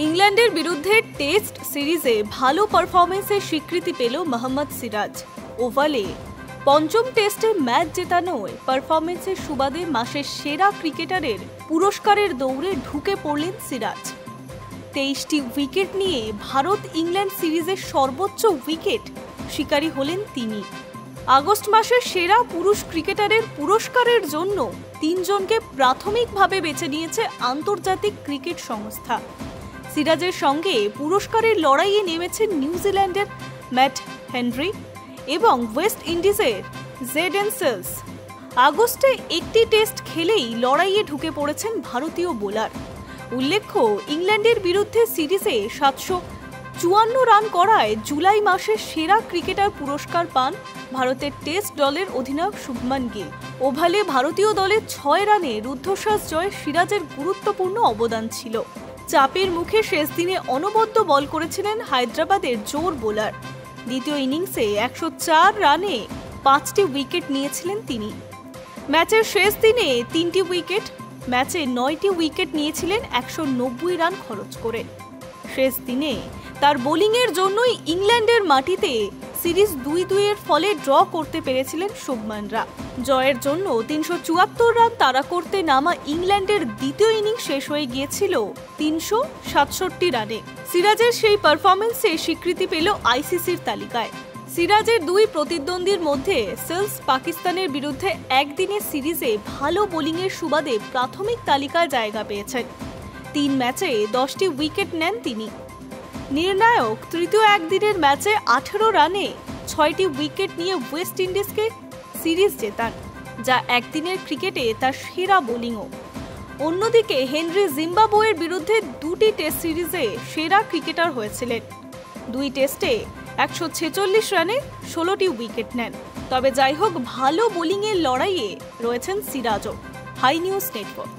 ইংল্যান্ডের বিরুদ্ধে টেস্ট সিরিজে ভালো পারফরমেন্সের স্বীকৃতি পেল মোহাম্মদ সিরাজ। ওভালে পঞ্চম টেস্টে ম্যাচ জেতানোয় পারফরমেন্সের সুবাদে মাসের সেরা ক্রিকেটারের পুরস্কারের দৌড়ে ঢুকে পড়লেন সিরাজ। 23টি উইকেট নিয়ে ভারত ইংল্যান্ড সিরিজের সর্বোচ্চ উইকেট শিকারী হলেন তিনি। আগস্ট মাসের সেরা পুরুষ ক্রিকেটারের পুরস্কারের জন্য 3 জনকে প্রাথমিকভাবে বেছে নিয়েছে আন্তর্জাতিক ক্রিকেট সংস্থা। সিরাজের সঙ্গে পুরস্কারের লড়াইয়ে নেমেছেন নিউজিল্যান্ডের ম্যাট হেনরি এবং ওয়েস্ট ইন্ডিজের জেডেন সেলস। আগস্টে একটি টেস্ট খেলেই লড়াইয়ে ঢুকে পড়েছেন ভারতীয় বোলার। উল্লেখ্য, ইংল্যান্ডের বিরুদ্ধে সিরিজে 754 রান করায় জুলাই মাসে সেরা ক্রিকেটার পুরস্কার পান ভারতের টেস্ট দলের অধিনায়ক শুভমান গিল। ওভালে ভারতীয় দলের 6 রানে রুদ্ধশ্বাস জয়ে সিরাজের গুরুত্বপূর্ণ অবদান ছিল। চাপের মুখে শেষ দিনে অনবদ্য বল করেছিলেন হায়দ্রাবাদের জোর বোলার। দ্বিতীয় ইনিংসে 104 রানে 5টি উইকেট নিয়েছিলেন তিনি। ম্যাচের শেষ দিনে 3টি উইকেট, ম্যাচে 9টি উইকেট নিয়েছিলেন 190 রান খরচ করে। শেষ দিনে তার বোলিংয়ের জন্যই ইংল্যান্ডের মাটিতে সিরিজ 2-2 ফলে ড্র করতে পেরেছিলেন শুভমানরা। জয়ের জন্য 374 রান তাড়া করতে নামা ইংল্যান্ডের দ্বিতীয় ইনিংস শেষ হয়ে গিয়েছিল 367 রানে। সিরাজের সেই পারফরমেন্সে স্বীকৃতি পেল আইসিসির তালিকায়। সিরাজের 2 প্রতিদ্বন্দ্বীর মধ্যে সেলস পাকিস্তানের বিরুদ্ধে একদিনের সিরিজে ভালো বোলিংয়ের সুবাদে প্রাথমিক তালিকায় জায়গা পেয়েছেন। 3 ম্যাচে 10টি উইকেট নেন তিনি। নির্ণায়ক তৃতীয় একদিনের ম্যাচে 18 রানে 6টি উইকেট নিয়ে ওয়েস্ট ইন্ডিজকে সিরিজ জেতান, যা একদিনের ক্রিকেটে তার সেরা বোলিংও। অন্যদিকে হেনরি জিম্বাবুয়ের বিরুদ্ধে 2টি টেস্ট সিরিজে সেরা ক্রিকেটার হয়েছিলেন। 2 টেস্টে 146 রানে 16টি উইকেট নেন। তবে যাই হোক, ভালো বোলিংয়ের লড়াইয়ে রয়েছেন সিরাজও। High news network.